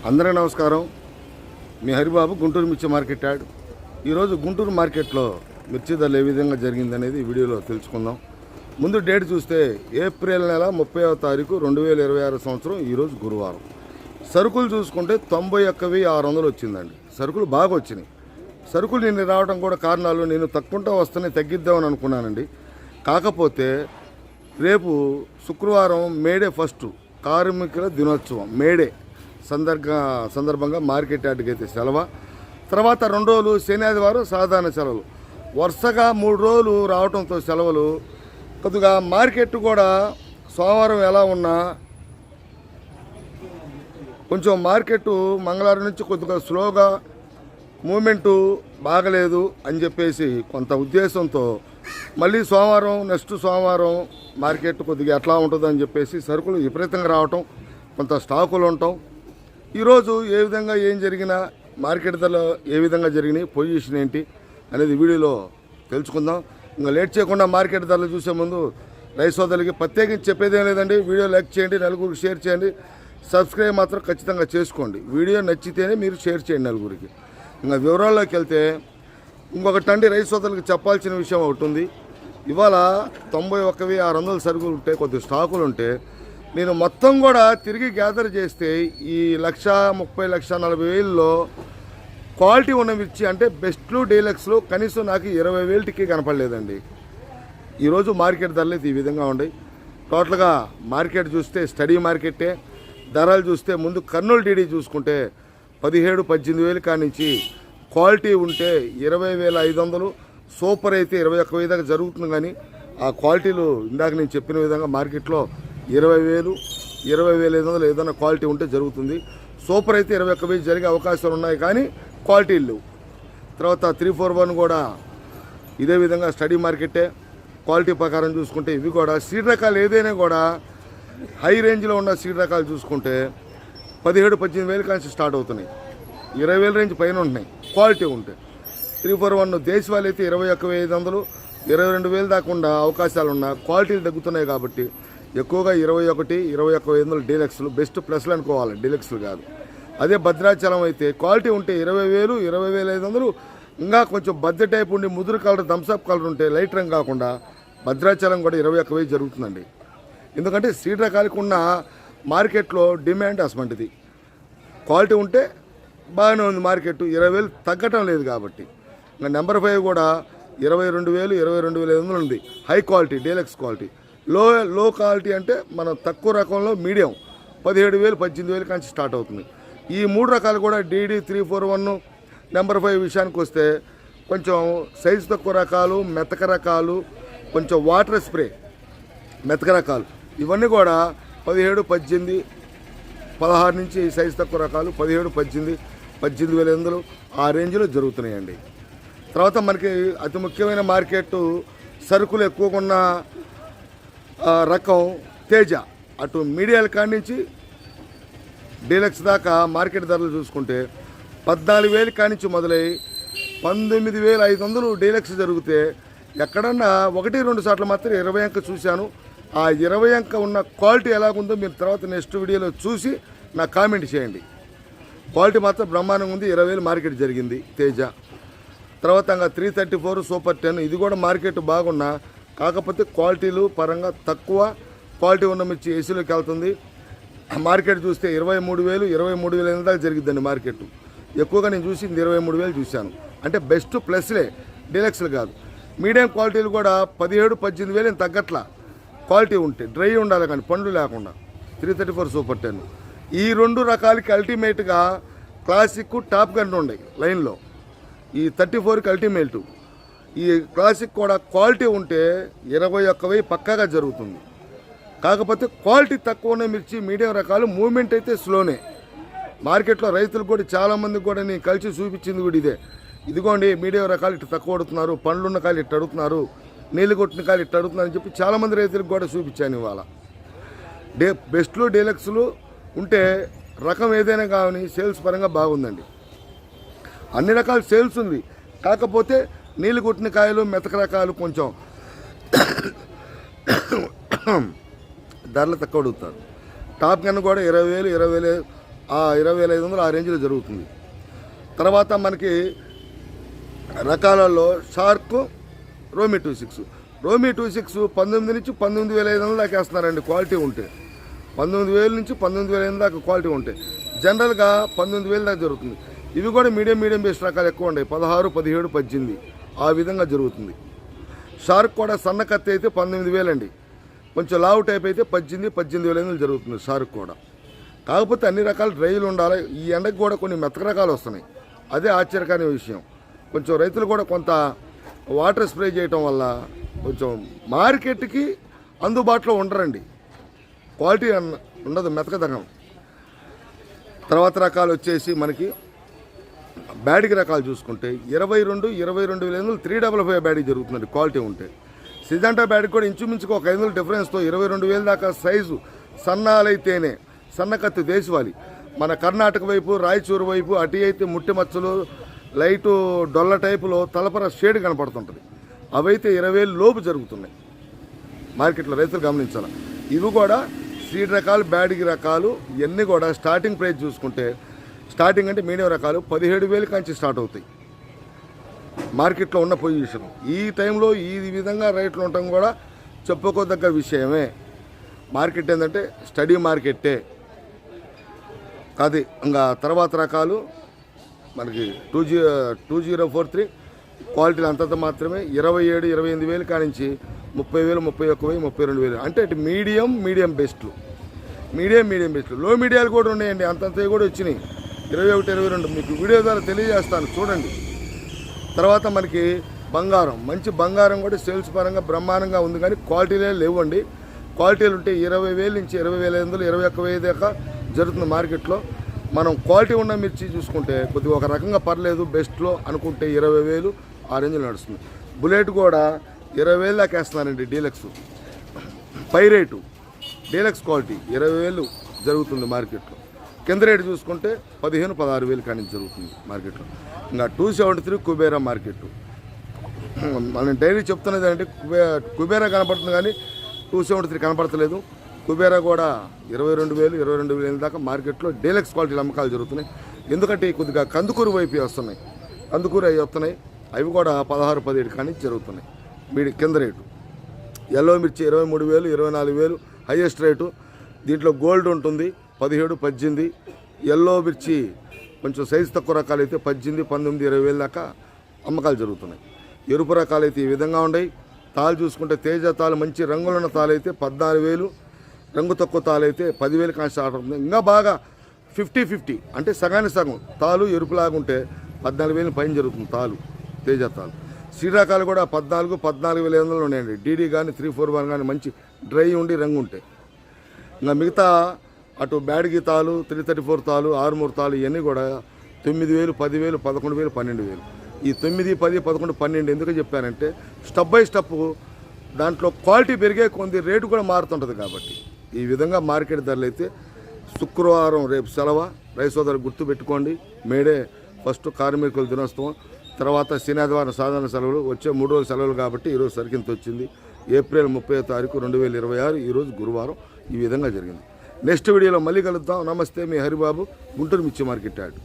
అందరికీ నమస్కారం. మీ హరిబాబు, గుంటూరు మిర్చి మార్కెట్ యాడ్. ఈరోజు గుంటూరు మార్కెట్లో మిర్చి ధరలు ఏ విధంగా జరిగిందనేది వీడియోలో తెలుసుకుందాం. ముందు డేట్ చూస్తే ఏప్రిల్ నెల 30వ తారీఖు 2026 సంవత్సరం. ఈరోజు గురువారం. సరుకులు చూసుకుంటే 91,600 వచ్చిందండి. సరుకులు బాగా వచ్చినాయి. సరుకులు నిన్న రావడం కూడా కారణాలు, నేను తక్కువ వస్తూనే తగ్గిద్దామని అనుకున్నానండి. కాకపోతే రేపు శుక్రవారం మేడే ఫస్ట్, కార్మికుల దినోత్సవం. మేడే సందర్భంగా మార్కెట్ యార్డ్కి అయితే సెలవు. తర్వాత 2 రోజులు శని ఆదివారం సాధారణ సెలవులు. వరుసగా 3 రోజులు రావడంతో సెలవులు. కొద్దిగా మార్కెట్ కూడా సోమవారం ఎలా ఉన్నా కొంచెం మార్కెట్ మంగళవారం నుంచి కొద్దిగా స్లోగా మూమెంటు బాగలేదు అని చెప్పేసి కొంత ఉద్దేశంతో మళ్ళీ నెక్స్ట్ సోమవారం మార్కెట్ కొద్దిగా ఎట్లా ఉంటుందని చెప్పేసి సరుకులు విపరీతంగా రావటం, కొంత స్టాకులు ఉండటం. ఈరోజు ఏ విధంగా ఏం జరిగినా, మార్కెట్ ధరలు ఏ విధంగా జరిగినాయి, పొజిషన్ ఏంటి అనేది వీడియోలో తెలుసుకుందాం. ఇంకా లేట్ చేయకుండా మార్కెట్ ధరలు చూసే ముందు రైతు సోదరులకి ప్రత్యేకించి చెప్పేదేం లేదండి. వీడియో లైక్ చేయండి, నలుగురికి షేర్ చేయండి, సబ్స్క్రైబ్ మాత్రం ఖచ్చితంగా చేసుకోండి. వీడియో నచ్చితేనే మీరు షేర్ చేయండి నలుగురికి. ఇంకా వివరాల్లోకి వెళ్తే ఇంకొకటండి, రైతు సోదరులకి చెప్పాల్సిన విషయం ఒకటి ఉంది. ఇవాళ 91,600 సరుకులు ఉంటే, కొద్ది స్టాకులు ఉంటే, నేను మొత్తం కూడా తిరిగి గ్యాదర్ చేస్తే ఈ 1,30,40,000లో క్వాలిటీ ఉన్న మిర్చి అంటే బెస్ట్లు, డీలక్స్లు కనీసం నాకు 20,000కి కనపడలేదండి. ఈరోజు మార్కెట్ ధరలు అయితే ఈ విధంగా ఉన్నాయి. టోటల్గా మార్కెట్ చూస్తే స్టడీ మార్కెట్టే. ధరలు చూస్తే ముందు కర్నూలు డీడీ చూసుకుంటే 17,000-18,000 కానించి క్వాలిటీ ఉంటే 20,500, సూపర్ అయితే 21,000 దాకా జరుగుతుంది. కానీ ఆ క్వాలిటీలు ఇందాక నేను చెప్పిన విధంగా మార్కెట్లో 20,000, 20,500 ఏదైనా క్వాలిటీ ఉంటే జరుగుతుంది. సూపర్ అయితే 21,000 జరిగే అవకాశాలు ఉన్నాయి, కానీ క్వాలిటీలు లేవు. తర్వాత 341 కూడా ఇదే విధంగా స్టడీ మార్కెట్టే. క్వాలిటీ ప్రకారం చూసుకుంటే ఇవి కూడా సీడ్ రకాలు ఏదైనా కూడా హై రేంజ్లో ఉన్న సీడ్ రకాలు చూసుకుంటే 17,000-18,000 కానీ స్టార్ట్ అవుతున్నాయి. 20,000 రేంజ్ పైన ఉంటున్నాయి క్వాలిటీ ఉంటే. 341 దేశవాళీ అయితే 21,500, 22,000 దాకా ఉన్న అవకాశాలు ఉన్న క్వాలిటీలు తగ్గుతున్నాయి. కాబట్టి ఎక్కువగా 21,500 డీలక్స్లు బెస్ట్ ప్లస్లు అనుకోవాలి, డీలక్స్లు కాదు. అదే భద్రాచలం అయితే క్వాలిటీ ఉంటే 20,000, 20,500, ఇంకా కొంచెం బద్ద టైప్ ఉండి ముదురు కలర్, థమ్స్అప్ కలర్ ఉంటే లైట్ రంగు కాకుండా భద్రాచలం కూడా 21,000 జరుగుతుందండి. ఎందుకంటే సీడ్ రకాలకు ఉన్న మార్కెట్లో డిమాండ్ అసమంటిది. క్వాలిటీ ఉంటే బాగానే ఉంది మార్కెట్, 20,000 తగ్గటం లేదు. కాబట్టి ఇంకా నెంబర్ 5 కూడా 22,000, 22,500 ఉంది. High quality deluxe quality. లో క్వాలిటీ అంటే మనం తక్కువ రకంలో మీడియం 17,000, 18,000 కానీ స్టార్ట్ అవుతుంది. ఈ 3 రకాలు కూడా డీడీ, 341, నెంబర్ 5 విషయానికి వస్తే కొంచెం సైజు తక్కువ రకాలు, మెతక రకాలు, కొంచెం వాటర్ స్ప్రే మెతక రకాలు, ఇవన్నీ కూడా 17, 18, 16 నుంచి సైజు తక్కువ రకాలు 17, 18, 18,500 ఆ రేంజ్లో జరుగుతున్నాయండి. తర్వాత మనకి అతి ముఖ్యమైన మార్కెట్ సరుకులు ఎక్కువగా ఉన్న రకం తేజ. అటు మీడియాల కాడి నుంచి డీలక్స్ దాకా మార్కెట్ ధరలు చూసుకుంటే 14,000 కానించి మొదలై 19,500 డీలక్స్ జరిగితే ఎక్కడన్నా 1-2 సార్లు మాత్రం 20 అంక చూశాను. ఆ 20 అంక ఉన్న క్వాలిటీ ఎలాగుందో మీరు తర్వాత నెక్స్ట్ వీడియోలో చూసి నాకు కామెంట్ చేయండి. క్వాలిటీ మాత్రం బ్రహ్మాండంగా ఉంది. 20,000 మార్కెట్ జరిగింది తేజ. తర్వాత ఇంకా 334 సూపర్ 10, ఇది కూడా మార్కెట్ బాగున్నా, కాకపోతే క్వాలిటీలు పరంగా తక్కువ క్వాలిటీ ఉన్న మిర్చి ఏసీలోకి వెళ్తుంది. మార్కెట్ చూస్తే 23,000, 23,500 దాకా జరిగిద్దండి మార్కెట్. ఎక్కువగా నేను చూసింది 23,000 చూశాను. అంటే బెస్ట్ ప్లస్లే, డీలక్స్లు కాదు. మీడియం క్వాలిటీలు కూడా 17,000, 18,000 తగ్గట్లా క్వాలిటీ ఉంటే, డ్రై ఉండాలి కానీ పండ్లు లేకుండా. 334 సూపర్ 10 ఈ 2 రకాలకి అల్టిమేట్గా క్లాసిక్, టాప్ గన్ ఉన్నాయి లైన్లో. ఈ 34కి అల్టిమేట్. ఈ క్లాసిక్ కూడా క్వాలిటీ ఉంటే 21,000 పక్కాగా జరుగుతుంది. కాకపోతే క్వాలిటీ తక్కువ ఉన్న మిర్చి మీడియం రకాలు మూవ్మెంట్ అయితే స్లోనే. మార్కెట్లో రైతులకు కూడా చాలామందికి కూడా నేను కలిసి చూపించింది కూడా ఇదే. ఇదిగోండి మీడియం రకాలు ఇట్లా తక్కువ అడుగుతున్నారు, పండ్లున్న కాయలు ఇట్లా అడుగుతున్నారు, నీళ్ళు కొట్టిన కాయలు ఇట్లా అడుగుతున్నారు అని చెప్పి చాలామంది రైతులకు కూడా చూపించాను ఇవాళ. బెస్ట్లు, డీలక్స్లు ఉంటే రకం ఏదైనా కానీ సేల్స్ పరంగా బాగుందండి. అన్ని రకాల సేల్స్ ఉంది. కాకపోతే నీళ్ళు కొట్టిన కాయలు, మెతక రకాలు కొంచెం ధరలు తక్కువ అడుగుతారు. టాప్ గన్ కూడా 20,000, 20,500 ఆ రేంజ్లో జరుగుతుంది. తర్వాత మనకి రకాలలో షార్క్ రోమి 26 19 నుంచి 19,500 దాకా వేస్తున్నారండి క్వాలిటీ ఉంటే. 19,000 నుంచి 19,500 దాకా క్వాలిటీ ఉంటాయి. జనరల్గా 19,000 దాకా జరుగుతుంది. ఇవి కూడా మీడియం బేస్ రకాలు ఎక్కువ ఉంటాయి. 16, 17, 18 ఆ విధంగా జరుగుతుంది. షార్క్ కూడా సన్న కత్తి అయితే 19,000 అండి. కొంచెం లావు టైప్ అయితే 18,000 జరుగుతుంది షార్క్ కూడా. కాకపోతే అన్ని రకాల డ్రైలు ఉండాలి. ఈ ఎండకు కూడా కొన్ని మెత్తక రకాలు వస్తున్నాయి. అదే ఆశ్చర్యకరమైన విషయం. కొంచెం రైతులు కూడా కొంత వాటర్ స్ప్రే చేయటం వల్ల కొంచెం మార్కెట్కి అందుబాటులో ఉండరండి. క్వాలిటీ ఉండదు, మెతకదనం. తర్వాత రకాలు వచ్చేసి మనకి బ్యాడికి రకాలు చూసుకుంటే 22,000 355 బ్యాడీ జరుగుతుందండి క్వాలిటీ ఉంటే. సిజంటా బ్యాడికి కూడా ఇంచుమించుకు ఒక 500 డిఫరెన్స్తో 22,000 దాకా సైజు సన్నాలైతేనే సన్న కత్తి దేశవాళి. మన కర్ణాటక వైపు రాయచూరు వైపు అటు అయితే ముట్టి మచ్చలు లైటు డొల్ల టైపులో తలపర షేడ్ కనపడుతుంటుంది. అవైతే 20,000 లోపు జరుగుతున్నాయి మార్కెట్లో, రైతులు గమనించాలి. ఇవి కూడా సీడ్ రకాలు బ్యాడిగి రకాలు ఇవన్నీ కూడా స్టార్టింగ్ ప్రైస్ చూసుకుంటే స్టార్టింగ్ అంటే మీడియం రకాలు 17,000 కాంచి స్టార్ట్ అవుతాయి మార్కెట్లో ఉన్న పొజిషన్. ఈ టైంలో ఈ విధంగా రేట్లు ఉండటం కూడా చెప్పుకోదగ్గ విషయమే. మార్కెట్ ఏంటంటే స్టడీ మార్కెట్టే కాదు. ఇంకా తర్వాత రకాలు మనకి 2043 క్వాలిటీలు అంతంత మాత్రమే 27,000-28,000 కానించి 30,000, 31,000, 32,000 అంటే ఇటు మీడియం బెస్ట్లు. లో మీడియాలు కూడా ఉన్నాయండి, అంతంత కూడా వచ్చినాయి. 21, 22 మీకు వీడియో ద్వారా తెలియజేస్తాను చూడండి. తర్వాత మనకి బంగారం, మంచి బంగారం కూడా సేల్స్ పరంగా బ్రహ్మాండంగా ఉంది, కానీ క్వాలిటీలే లేవండి. క్వాలిటీలు ఉంటే 20,000 నుంచి 20,500, 21,000 దాకా జరుగుతుంది మార్కెట్లో. మనం క్వాలిటీ ఉన్న మిర్చి చూసుకుంటే కొద్దిగా ఒక రకంగా పర్లేదు బెస్ట్లో అనుకుంటే 20,000 ఆ రేంజ్లో నడుస్తుంది. బుల్లెట్ కూడా 20,000 దాకా వేస్తున్నారండి డీలక్స్. పైరేటు డీలక్స్ క్వాలిటీ 20,000 జరుగుతుంది మార్కెట్లో. కింద రేటు చూసుకుంటే 15,000, 16,000 కానీ జరుగుతుంది మార్కెట్లో. ఇంకా 273 కుబేరా మార్కెట్. మనం డైలీ చెప్తున్నది అంటే కుబేరా కనపడుతుంది కానీ 273 కనపడతలేదు. కుబేరా కూడా 22,000 దాకా మార్కెట్లో డీలక్స్ క్వాలిటీల అమ్మకాలు జరుగుతున్నాయి. ఎందుకంటే కొద్దిగా కందుకూరు వైపు వస్తున్నాయి, కందుకూరు అవి వస్తున్నాయి. అవి కూడా 16, 17 కానీ జరుగుతున్నాయి. కింద రేటు ఎల్లో మిర్చి 23,000, 24,000 హైయెస్ట్ రేటు. దీంట్లో గోల్డ్ ఉంటుంది 17, 18. ఎల్లో మిర్చి కొంచెం సైజు తక్కువ రకాలు అయితే 18, 19, 20,000 దాకా అమ్మకాలు జరుగుతున్నాయి. ఎరుపు రకాలు అయితే ఈ విధంగా ఉన్నాయి. తాళ్ళు చూసుకుంటే తేజ తాళ్ళు మంచి రంగులున్న తాళ్ళు అయితే 14,000, రంగు తక్కువ తాళ్ళు అయితే 10,000 కానీ స్టార్ట్ అవుతుంది. ఇంకా బాగా 50-50 అంటే సగానికి సగం తాళ్ళు ఎరుపులాగా ఉంటే 14,000 పైన జరుగుతుంది తాళ్ళు తేజ తాళ్ళు. శ్రీరకాలు కూడా 14, 14,500 ఉన్నాయండి. డీడీ కానీ 341 కానీ మంచి డ్రై ఉండి రంగు ఉంటాయి. ఇంకా మిగతా అటు బ్యాడ్గి తాలు 334 తాలు 63 తాలు ఇవన్నీ కూడా 9,000, 10,000, 11,000, 12,000. ఈ 9, 10, 11, 12 ఎందుకు చెప్పానంటే స్టెప్ బై స్టెప్ దాంట్లో క్వాలిటీ పెరిగే కొంత రేటు కూడా మారుతుంటుంది. కాబట్టి ఈ విధంగా మార్కెట్ ధరలు అయితే శుక్రవారం రేపు సెలవు. రైతు సోదరు గుర్తు పెట్టుకోండి. మేడే ఫస్ట్ కార్మికుల దినోత్సవం, తర్వాత శనివారం సాధారణ సెలవులు, వచ్చే 3 రోజుల సెలవులు. కాబట్టి ఈరోజు సరికింత వచ్చింది. ఏప్రిల్ 30వ తారీఖు 2026 ఈరోజు గురువారం ఈ విధంగా జరిగింది. నెక్స్ట్ వీడియోలో మళ్ళీ కలుద్దాం. నమస్తే, మీ హరిబాబు, గుంటూరు మిర్చి మార్కెట్ యార్డ్.